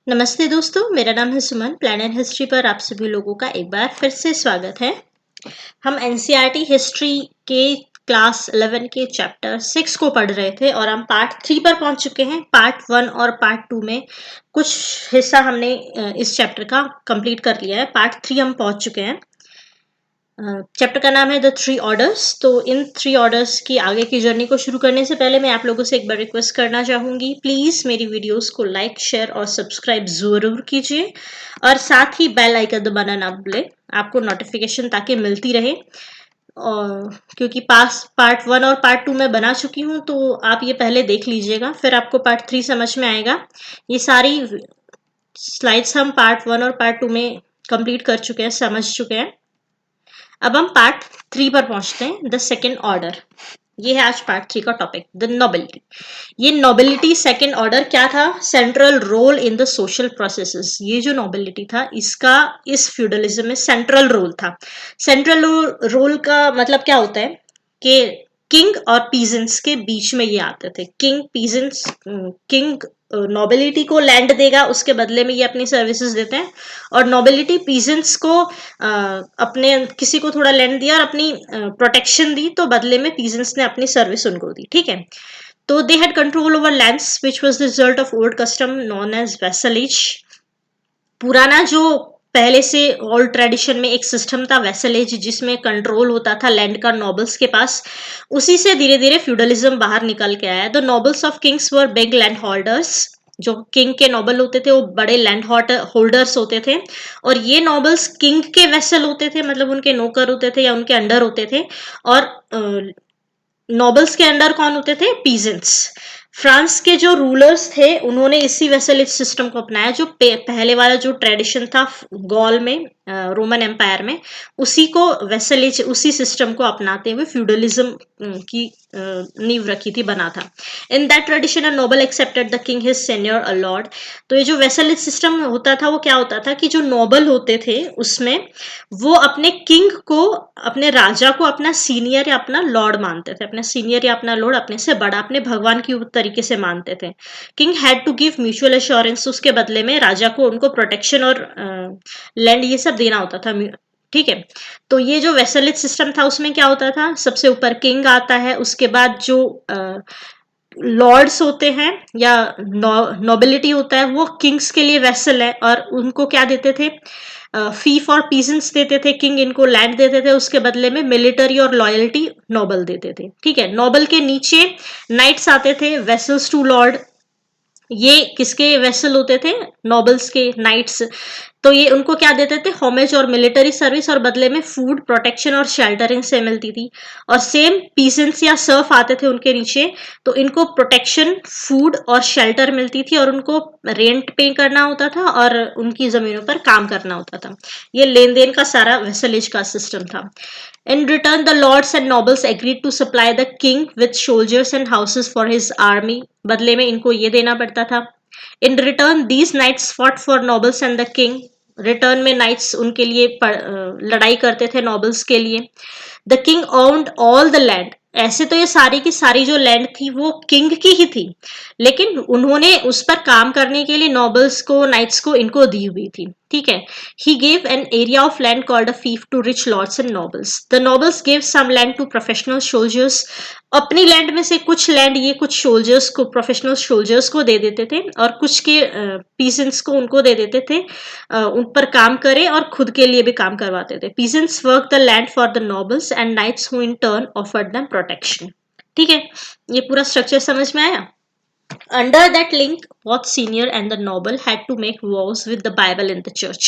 नमस्ते दोस्तों, मेरा नाम है सुमन। प्लानर हिस्ट्री पर आप सभी लोगों का एक बार फिर से स्वागत है। हम एनसीईआरटी हिस्ट्री के क्लास 11 के चैप्टर 6 को पढ़ रहे थे और हम पार्ट 3 पर पहुंच चुके हैं। पार्ट 1 और पार्ट 2 में कुछ हिस्सा हमने इस चैप्टर का कंप्लीट कर लिया है। पार्ट 3 हम पहुंच चुके हैं। चैप्टर का नाम है द 3 ऑर्डर्स। तो इन 3 ऑर्डर्स की आगे की जर्नी को शुरू करने से पहले मैं आप लोगों से एक बार रिक्वेस्ट करना चाहूंगी, प्लीज मेरी वीडियोस को लाइक, शेयर और सब्सक्राइब जरूर कीजिए और साथ ही बेल आइकन दबाना ना भूलें, आपको नोटिफिकेशन ताकि मिलती रहे। और क्योंकि पार्ट 1 और पार्ट 2 मैं बना चुकी हूँ, तो आप ये पहले देख लीजिएगा, फिर आपको पार्ट 3 समझ में आएगा। ये सारी स्लाइड्स हम पार्ट 1 और पार्ट 2 में कंप्लीट कर चुके हैं, समझ चुके हैं। अब हम पार्ट 3 पर पहुंचते हैं, द सेकेंड ऑर्डर। ये है आज पार्ट 3 का टॉपिक, द नोबिलिटी। ये नोबिलिटी सेकेंड ऑर्डर क्या था? Central role in the social processes. ये जो नोबिलिटी था, इसका इस फ्यूडलिज्म में सेंट्रल रोल था। सेंट्रल रोल का मतलब क्या होता है कि किंग और पीजेंट्स के बीच में ये आते थे। किंग नोबिलिटी को लैंड देगा, उसके बदले में ये अपनी सर्विसेज देते हैं, और नोबिलिटी पीजेंट्स को अपने किसी को थोड़ा लैंड दिया और अपनी प्रोटेक्शन दी, तो बदले में पीजेंट्स ने अपनी सर्विस उनको दी। ठीक है, तो they had control over lands which was the result of old custom known as vassalage. पुराना जो पहले से ओल्ड ट्रेडिशन में एक सिस्टम था वैसलेज, जिसमें कंट्रोल होता था लैंड का नोबल्स के पास, उसी से धीरे धीरे फ्यूडलिज्म बाहर निकल के आया। The nobles of Kings were big land holders. जो किंग के नोबल होते थे वो बड़े लैंड होल्डर्स होते थे, और ये नोबल्स किंग के वेसल होते थे, मतलब उनके नौकर होते थे या उनके अंडर होते थे। और नोबल्स के अंडर कौन होते थे? पीजेंट्स। फ्रांस के जो रूलर्स थे उन्होंने इसी वेसलेज सिस्टम को अपनाया, जो पहले वाला जो ट्रेडिशन था गॉल में, रोमन एम्पायर में, उसी को वेसलेज, उसी सिस्टम को अपनाते हुए फ्यूडलिज्म की नींव रखी थी, बना था। In that tradition a Nobel accepted the king his senior a Lord. तो ये जो वेसलेज सिस्टम होता था वो क्या होता था कि जो नोबल होते थे उसमें वो अपने किंग को, अपने राजा को अपना सीनियर या अपना लॉर्ड मानते थे। अपना सीनियर या अपना लॉर्ड अपने से बड़ा, अपने भगवान की तरीके से मानते थे। King had to give mutual assurance. उसके बदले में राजा को उनको प्रोटेक्शन और लैंड ये सब देना होता था। ठीक है, तो ये जो वेसलेज सिस्टम था उसमें क्या होता था, सबसे ऊपर किंग आता है, उसके बाद जो लॉर्ड्स होते हैं या नोबिलिटी होता है वो किंग्स के लिए वेसल है, और उनको क्या देते थे? फीफ और पीजेंट्स देते थे। किंग इनको लैंड देते थे, उसके बदले में मिलिट्री और लॉयल्टी नोबल देते थे। ठीक है, नोबल के नीचे नाइट्स आते थे, वेसल्स टू लॉर्ड। ये किसके वेसल होते थे? नोबल्स के, नाइट्स। तो ये उनको क्या देते थे? होमेज और मिलिट्री सर्विस, और बदले में फूड, प्रोटेक्शन और शेल्टरिंग से मिलती थी। और सेम पीसेंट्स या सर्फ आते थे उनके नीचे, तो इनको प्रोटेक्शन, फूड और शेल्टर मिलती थी, और उनको रेंट पे करना होता था और उनकी जमीनों पर काम करना होता था। ये लेन देन का सारा वेसलेज का सिस्टम था। In return, the lords and nobles agreed to supply the king with soldiers and houses for his army. बदले में इनको ये देना पड़ता था। In return, these knights fought for nobles and the king. Return में नाइट्स उनके लिए लड़ाई करते थे नोबल्स के लिए। The king owned all the land. ऐसे तो ये सारी की सारी जो लैंड थी वो किंग की ही थी, लेकिन उन्होंने उस पर काम करने के लिए नोबल्स को, नाइट्स को, इनको दी हुई थी। ठीक है, he gave an area of land called a fief to rich lords and nobles. The nobles gave some land to professional soldiers. अपनी लैंड में से कुछ लैंड ये कुछ सोल्जर्स को, प्रोफेशनल सोल्जर्स को दे देते थे, और कुछ के पीसेंट्स को उनको दे देते थे, उन पर काम करे और खुद के लिए भी काम करवाते थे। Peasants work the land for the nobles and knights who in turn offered them protection. ठीक है, ये पूरा स्ट्रक्चर समझ में आया? Under that link, both senior and the noble had to make vows with the Bible in the church.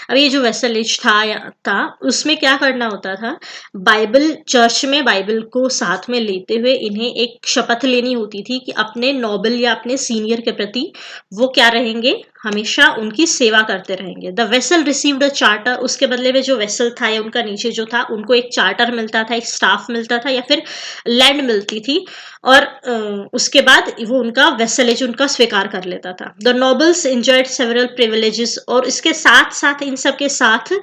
अब ये जो वेसलेज था उसमें क्या करना होता था? बाइबल, चर्च में बाइबल को साथ में लेते हुए इन्हें एक शपथ लेनी होती थी कि अपने नोबल या अपने सीनियर के प्रति वो क्या रहेंगे? हमेशा उनकी सेवा करते रहेंगे। The vessel received a charter. उसके बदले में जो वेसल था या उनका नीचे जो था, उनको एक चार्टर मिलता था, एक स्टाफ मिलता था, या फिर लैंड मिलती थी, और उसके बाद वो उनका वेसलेज उनका स्वीकार कर लेता था। The nobles enjoyed several privileges. और इसके साथ साथ, इन सब के साथ,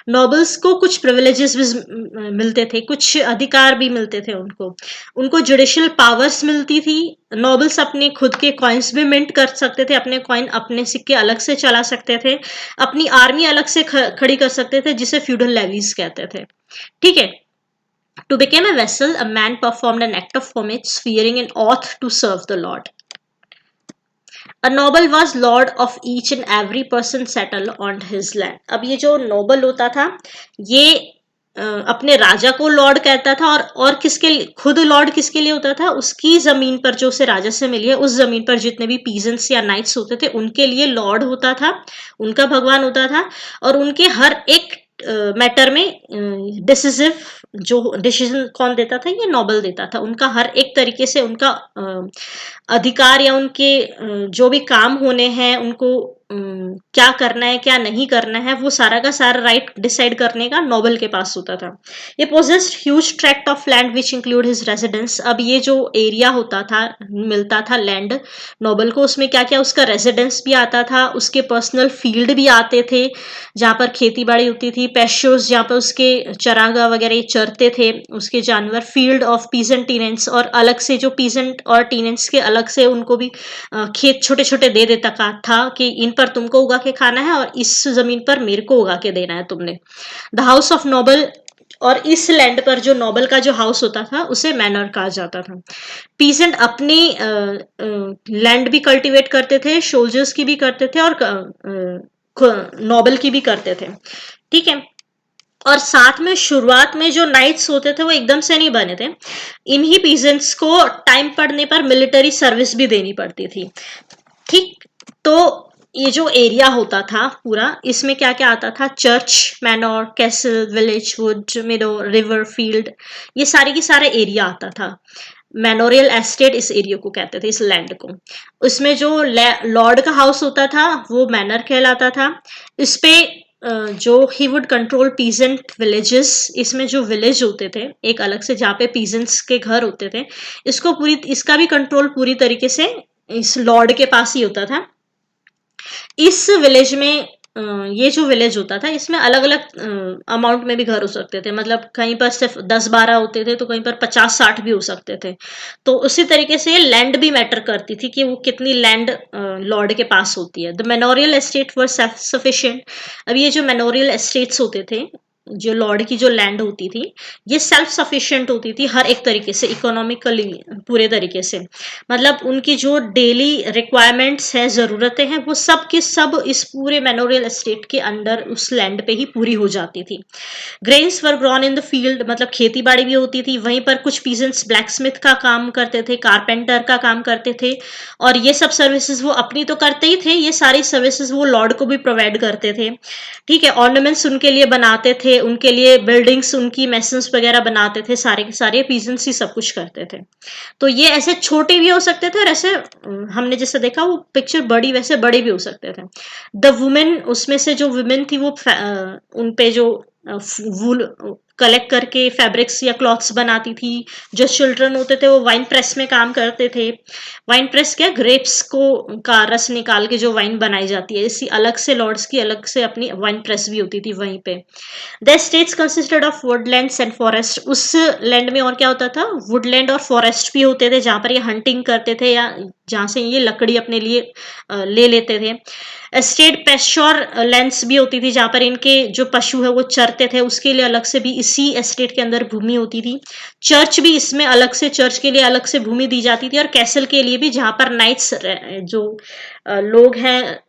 नोबल्स को कुछ प्रिविलेजेस भी मिलते थे, कुछ अधिकार भी मिलते थे उनको। उनको जुडिशियल पावर्स मिलती थी। नोबल्स अपने खुद के कॉइन्स भी मिंट कर सकते थे, अपने कॉइन, अपने सिक्के के अलग से चला सकते थे, अपनी आर्मी अलग से खड़ी कर सकते थे, जिसे फ्यूडल लेवीज कहते थे। ठीक है। To become a vessel, a man performed an act of homage, swearing an oath to serve the Lord. A noble was lord of each and every person settled on his land. अब ये जो noble होता था, ये अपने राजा को Lord कहता था, और किसके खुद लॉर्ड किसके लिए होता था, उसकी जमीन पर जो उसे राजा से मिली है, उस जमीन पर जितने भी पीजेंट्स या नाइट्स होते थे उनके लिए लॉर्ड होता था, उनका भगवान होता था। और उनके हर एक मैटर में डिसिसिव जो डिसीजन कौन देता था, ये नोबल देता था। उनका हर एक तरीके से उनका अधिकार या उनके जो भी काम होने हैं, उनको क्या करना है क्या नहीं करना है, वो सारा का सारा राइट डिसाइड करने का नोबल के पास होता था। ये possessed huge tract of land which include his residence. अब ये जो एरिया होता था, मिलता था लैंड नोबल को, उसमें क्या क्या उसका रेजिडेंस भी आता था, उसके पर्सनल फील्ड भी आते थे जहाँ पर खेती बाड़ी होती थी, पेश्योर्स जहाँ पर उसके चरागाह वगैरह चरते थे उसके जानवर, फील्ड ऑफ पीजेंट टीनेंट्स, और अलग से जो पीजेंट और टीनेंट्स के अलग से उनको भी खेत छोटे छोटे दे देता था कि इन पर तुमको उगा के खाना है और इस जमीन पर मेरे को उगा के देना है तुमने। द हाउस ऑफ नोबल, और इस लैंड पर जो नोबल का जो हाउस होता था उसे मैनर कहा जाता था। पीजेंट अपनी लैंड भी कल्टीवेट करते थे, सोल्जर्स की भी करते थे, और नोबल की भी करते थे। ठीक है। और साथ में शुरुआत में जो नाइट्स होते थे वो एकदम से नहीं बने थे, इन्हीं पीजेंट्स को टाइम पड़ने पर मिलिट्री सर्विस भी देनी पड़ती थी। ठीक। तो ये जो एरिया होता था पूरा, इसमें क्या क्या आता था, church, manor, castle, village, wood, meadow, river, field, ये सारे की सारे एरिया आता था। मैनोरियल एस्टेट इस एरिया को कहते थे, इस लैंड को। उसमें जो लॉर्ड का हाउस होता था वो मैनर कहलाता था। इस पे जो he would control peasant villages, इसमें जो विलेज होते थे एक अलग से जहाँ पे पीजेंट्स के घर होते थे, इसका भी कंट्रोल पूरी तरीके से इस लॉर्ड के पास ही होता था। इस विलेज में ये जो विलेज होता था इसमें अलग अलग अमाउंट में भी घर हो सकते थे, मतलब कहीं पर सिर्फ 10-12 होते थे तो कहीं पर 50-60 भी हो सकते थे। तो उसी तरीके से लैंड भी मैटर करती थी कि वो कितनी लैंड लॉर्ड के पास होती है। The manorial estate were self sufficient. अब ये जो मैनोरियल एस्टेट्स होते थे, जो लॉर्ड की जो लैंड होती थी, ये सेल्फ सफिशिएंट होती थी हर एक तरीके से, इकोनॉमिकली पूरे तरीके से। मतलब उनकी जो डेली रिक्वायरमेंट्स है, जरूरतें हैं, वो सब की सब इस पूरे मैनोरियल एस्टेट के अंदर उस लैंड पे ही पूरी हो जाती थी। Grains were grown in the field, मतलब खेती बाड़ी भी होती थी वहीं पर। कुछ पीजेंट्स ब्लैकस्मिथ का काम करते थे, कारपेंटर का काम करते थे, और ये सब सर्विसेज वो अपनी तो करते ही थे, ये सारी सर्विसेज वो लॉर्ड को भी प्रोवाइड करते थे। ठीक है। ऑर्नामेंट्स उनके लिए बनाते थे, उनके लिए बिल्डिंग्स, उनकी मैसन्स वगैरह बनाते थे, सारे के सारे पीजेंट्स ही सब कुछ करते थे। तो ये ऐसे छोटे भी हो सकते थे, और ऐसे हमने जैसे देखा वो पिक्चर बड़ी, वैसे बड़े भी हो सकते थे। द वुमेन, उसमें से जो वुमेन थी वो उन पे जो वूल कलेक्ट करके फैब्रिक्स या क्लॉथ्स बनाती थी। जो चिल्ड्रन होते थे वो वाइन प्रेस में काम करते थे। वाइन प्रेस क्या, ग्रेप्स को का रस निकाल के जो वाइन बनाई जाती है, इसी अलग से लॉर्ड्स की अलग से अपनी वाइन प्रेस भी होती थी वहीं पे। The states consisted of Woodlands and forest. उस लैंड में और क्या होता था, वुडलैंड और फॉरेस्ट भी होते थे जहां पर ये हंटिंग करते थे या जहां से ये लकड़ी अपने लिए ले लेते थे। स्टेट पेश्योर लैंड्स भी होती थी जहां पर इनके जो पशु है वो चरते थे, उसके लिए अलग से भी इसी एस्टेट के अंदर भूमि होती थी। चर्च भी इसमें अलग से, चर्च के लिए अलग से भूमि दी जाती थी, और कैसल के लिए भी जहां पर नाइट्स जो लोग हैं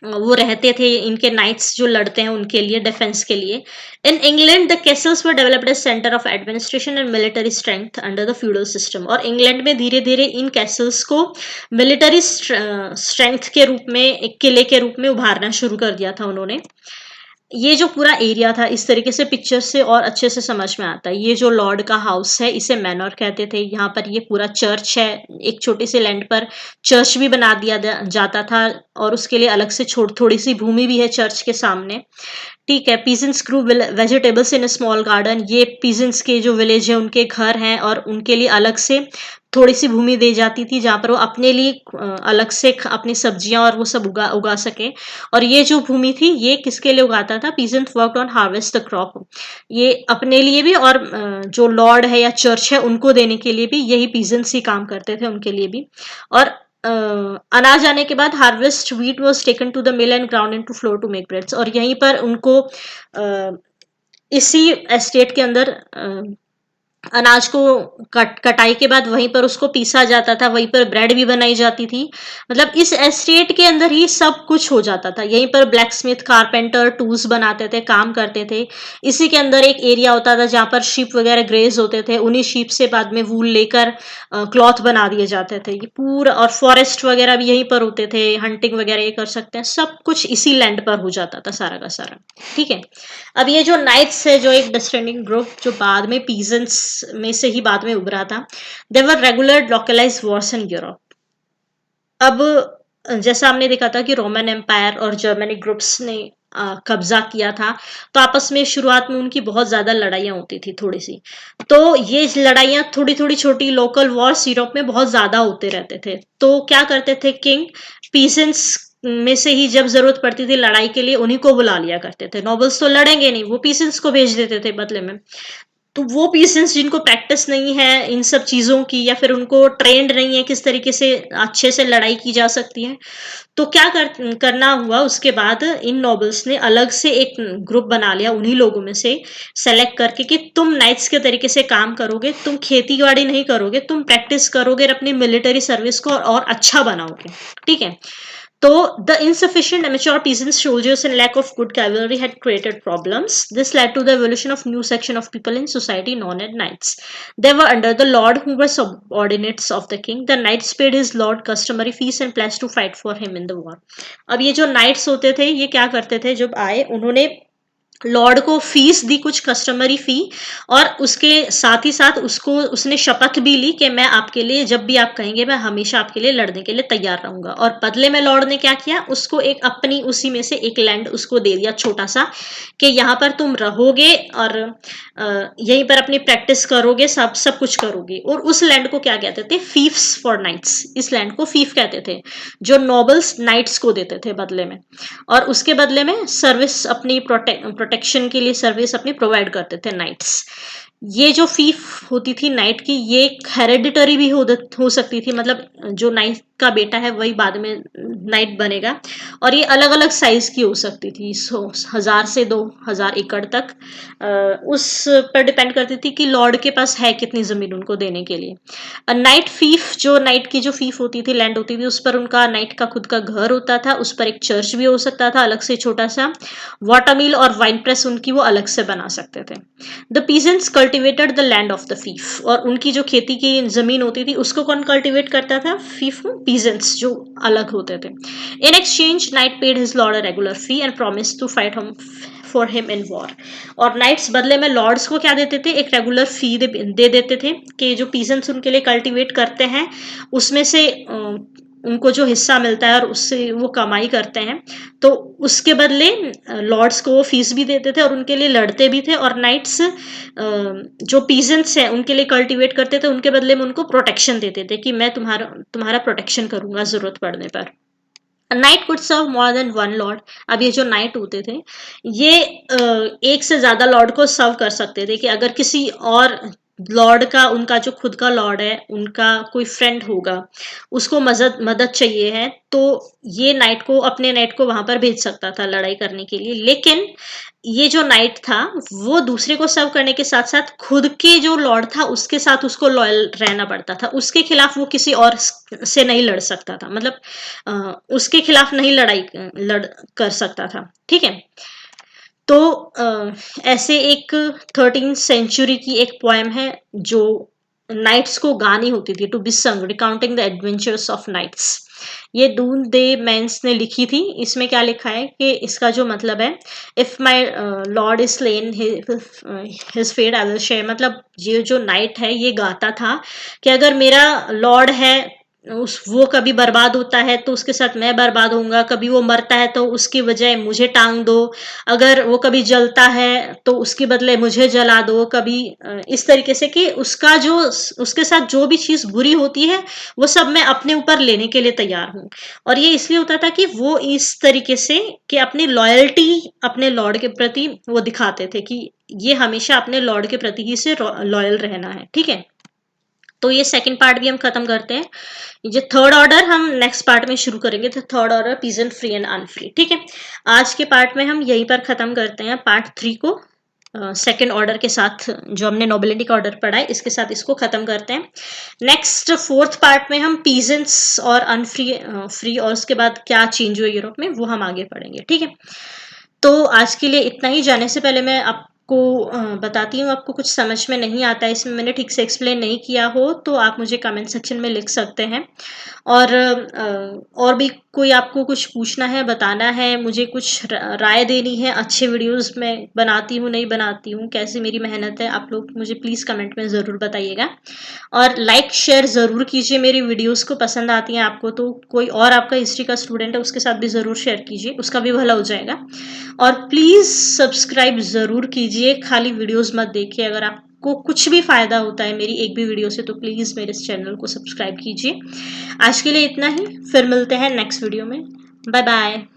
वो रहते थे, इनके नाइट्स जो लड़ते हैं उनके लिए, डिफेंस के लिए। In England the castles were developed as centre of administration and military strength under the feudal system. और इंग्लैंड में धीरे धीरे इन कैसल्स को मिलिट्री स्ट्रेंथ के रूप में, एक किले के रूप में उभारना शुरू कर दिया था उन्होंने। ये जो पूरा एरिया था, इस तरीके से पिक्चर से और अच्छे से समझ में आता है। ये जो लॉर्ड का हाउस है इसे मैनर कहते थे। यहाँ पर ये पूरा चर्च है, एक छोटी सी लैंड पर चर्च भी बना दिया जाता था, और उसके लिए अलग से थोड़ी सी भूमि भी है चर्च के सामने। ठीक है। Peasants grew vegetables in small garden. ये पीजेंट्स के जो विलेज है उनके घर हैं, और उनके लिए अलग से थोड़ी सी भूमि दी जाती थी जहां पर वो अपने लिए अलग से अपनी सब्जियां और वो सब उगा सके। और ये जो भूमि थी ये किसके लिए उगाता था, peasant worked on harvest the crop. ये अपने लिए भी, और जो लॉर्ड है या चर्च है उनको देने के लिए भी यही पीजेंट्स ही काम करते थे उनके लिए भी। और अनाज आने के बाद harvest wheat was taken to the mill and ground into flour to make breads, और यहीं पर उनको इसी एस्टेट के अंदर अनाज को कटाई के बाद वहीं पर उसको पीसा जाता था, वहीं पर ब्रेड भी बनाई जाती थी। मतलब इस एस्टेट के अंदर ही सब कुछ हो जाता था। यहीं पर ब्लैक स्मिथ, कारपेंटर टूल्स बनाते थे, काम करते थे। इसी के अंदर एक एरिया होता था जहां पर शीप वगैरह ग्रेज होते थे, उन्हीं शीप से बाद में वूल लेकर क्लॉथ बना दिए जाते थे। ये पूरा, और फॉरेस्ट वगैरह भी यहीं पर होते थे, हंटिंग वगैरह ये कर सकते हैं, सब कुछ इसी लैंड पर हो जाता था सारा का सारा। ठीक है। अब ये जो नाइट्स है, जो एक डिस्टेंडिंग ग्रुप जो बाद में पीजेंट्स में से ही बाद में उभरा था, there were regular localise wars in Europe. अब जैसा हमने देखा था कि रोमन एम्पायर और जर्मनिक ग्रुप्स ने कब्जा किया था, तो आपस में शुरुआत में उनकी बहुत ज्यादा लड़ाइयाँ होती थी थोड़ी सी। तो ये लड़ाइयाँ थोड़ी थोड़ी छोटी लोकल वॉर्स यूरोप में बहुत ज्यादा होते रहते थे। तो क्या करते थे किंग, पीसेंट्स में से ही जब जरूरत पड़ती थी लड़ाई के लिए उन्हीं को बुला लिया करते थे। नोबल्स तो लड़ेंगे नहीं, वो पीसेंट्स को भेज देते थे बदले में। तो वो पीसेंट्स जिनको प्रैक्टिस नहीं है इन सब चीजों की, या फिर उनको ट्रेंड नहीं है किस तरीके से अच्छे से लड़ाई की जा सकती है, तो क्या करना हुआ उसके बाद, इन नॉबल्स ने अलग से एक ग्रुप बना लिया उन्हीं लोगों में से सेलेक्ट करके कि तुम नाइट्स के तरीके से काम करोगे, तुम खेती बाड़ी नहीं करोगे, तुम प्रैक्टिस करोगे और अपनी मिलिट्री सर्विस को और अच्छा बनाओगे। ठीक है। तो the insufficient amateur peasant soldiers and lack of good cavalry had created problems. This led to the evolution of new section of people in society known as knights. They were under the lord who were subordinates of the king. The knights paid his lord customary fees and pledged to fight for him in the war. अब ये जो knights होते थे ये क्या करते थे, जब आए उन्होंने लॉर्ड को फीस दी, कुछ कस्टमरी फी, और उसके साथ ही साथ उसको उसने शपथ भी ली कि मैं आपके लिए जब भी आप कहेंगे मैं हमेशा आपके लिए लड़ने के लिए तैयार रहूंगा। और बदले में लॉर्ड ने क्या किया, उसको एक अपनी उसी में से एक लैंड उसको दे दिया छोटा सा, कि यहाँ पर तुम रहोगे और यहीं पर अपनी प्रैक्टिस करोगे, सब सब कुछ करोगे। और उस लैंड को क्या कहते थे, फीफ्स फॉर नाइट्स। इस लैंड को फीफ कहते थे, जो नोबल्स नाइट्स को देते थे बदले में। और उसके बदले में सर्विस अपनी प्रोटेक्शन के लिए सर्विस अपनी प्रोवाइड करते थे नाइट्स। ये जो फीफ होती थी नाइट की, ये हेरेडिटरी भी हो सकती थी, मतलब जो नाइट का बेटा है वही बाद में नाइट बनेगा। और ये अलग अलग साइज की हो सकती थी, 1000 से 2000 एकड़ तक, उस पर डिपेंड करती थी कि लॉर्ड के पास है कितनी जमीन उनको देने के लिए। नाइट फीफ, जो नाइट की जो फीफ होती थी, लैंड होती थी, उस पर उनका नाइट का खुद का घर होता था, उस पर एक चर्च भी हो सकता था अलग से छोटा सा, वाटर मिल और वाइन प्रेस उनकी वो अलग से बना सकते थे। The peasants cultivated the land of the fief, और उनकी जो खेती की जमीन होती थी उसको कौन कल्टिवेट करता था, फीफ पीजेंट्स जो अलग होते थे। In exchange knight paid his lord a regular fee and promise to fight him for him in war. और नाइट्स बदले में लॉर्ड्स को क्या देते थे, एक रेगुलर फी दे देते थे, कि जो पीजेंट्स उनके लिए कल्टिवेट करते हैं उसमें से उनको जो हिस्सा मिलता है और उससे वो कमाई करते हैं, तो उसके बदले लॉर्ड्स को वो फीस भी देते थे और उनके लिए लड़ते भी थे। और नाइट्स जो पीजेंट्स हैं उनके लिए कल्टिवेट करते थे, उनके बदले में उनको प्रोटेक्शन देते थे कि मैं तुम्हारा तुम्हारा प्रोटेक्शन करूंगा जरूरत पड़ने पर। Knight could serve more than one lord. अब ये जो नाइट होते थे ये एक से ज्यादा लॉर्ड को सर्व कर सकते थे, कि अगर किसी और लॉर्ड का, उनका जो खुद का लॉर्ड है उनका कोई फ्रेंड होगा, उसको मदद मदद चाहिए है, तो ये नाइट को, अपने नाइट को वहां पर भेज सकता था लड़ाई करने के लिए। लेकिन ये जो नाइट था वो दूसरे को सर्व करने के साथ साथ खुद के जो लॉर्ड था उसके साथ उसको लॉयल रहना पड़ता था, उसके खिलाफ वो किसी और से नहीं लड़ सकता था, मतलब उसके खिलाफ नहीं लड़ कर सकता था। ठीक है। तो ऐसे एक 13th सेंचुरी की एक पोएम है जो नाइट्स को गानी होती थी, to be sung, recounting the adventures of knights. ये डून दे मेंस ने लिखी थी। इसमें क्या लिखा है कि इसका जो मतलब है, if my lord is slain his fate I will share, मतलब ये जो नाइट है ये गाता था कि अगर मेरा लॉर्ड है उस वो कभी बर्बाद होता है तो उसके साथ मैं बर्बाद होऊंगा, कभी वो मरता है तो उसकी वजह मुझे टांग दो, अगर वो कभी जलता है तो उसके बदले मुझे जला दो, कभी इस तरीके से कि उसका जो उसके साथ जो भी चीज बुरी होती है वो सब मैं अपने ऊपर लेने के लिए तैयार हूँ। और ये इसलिए होता था कि वो इस तरीके से कि अपनी लॉयल्टी अपने लॉर्ड के प्रति वो दिखाते थे कि ये हमेशा अपने लॉर्ड के प्रति ही से लॉयल रहना है। ठीक है। तो ये सेकंड पार्ट भी हम खत्म करते हैं। ये थर्ड ऑर्डर हम नेक्स्ट पार्ट में शुरू करेंगे, तो third order peasant free and unfree. ठीक है, आज के पार्ट में हम यहीं पर खत्म करते हैं पार्ट 3 को। सेकेंड ऑर्डर के साथ जो हमने नोबिलिटी का ऑर्डर पढ़ा है, इसके साथ इसको खत्म करते हैं। नेक्स्ट फोर्थ पार्ट में हम पीजेंट्स और अनफ्री फ्री और उसके बाद क्या चेंज हुआ यूरोप में, वो हम आगे पढ़ेंगे। ठीक है, तो आज के लिए इतना ही। जाने से पहले मैं आपको बताती हूँ, आपको कुछ समझ में नहीं आता है, इसमें मैंने ठीक से एक्सप्लेन नहीं किया हो तो आप मुझे कमेंट सेक्शन में लिख सकते हैं। और भी कोई आपको कुछ पूछना है, बताना है, मुझे कुछ राय देनी है, अच्छे वीडियोस मैं बनाती हूँ नहीं बनाती हूँ, कैसी मेरी मेहनत है, आप लोग मुझे प्लीज़ कमेंट में ज़रूर बताइएगा। और लाइक शेयर ज़रूर कीजिए, मेरी वीडियोस को पसंद आती हैं आपको तो कोई और आपका हिस्ट्री का स्टूडेंट है उसके साथ भी ज़रूर शेयर कीजिए, उसका भी भला हो जाएगा। और प्लीज़ सब्सक्राइब ज़रूर कीजिए, खाली वीडियोस मत देखिए। अगर आपको कुछ भी फ़ायदा होता है मेरी एक भी वीडियो से तो प्लीज़ मेरे इस चैनल को सब्सक्राइब कीजिए। आज के लिए इतना ही, फिर मिलते हैं नेक्स्ट वीडियो में। Bye bye.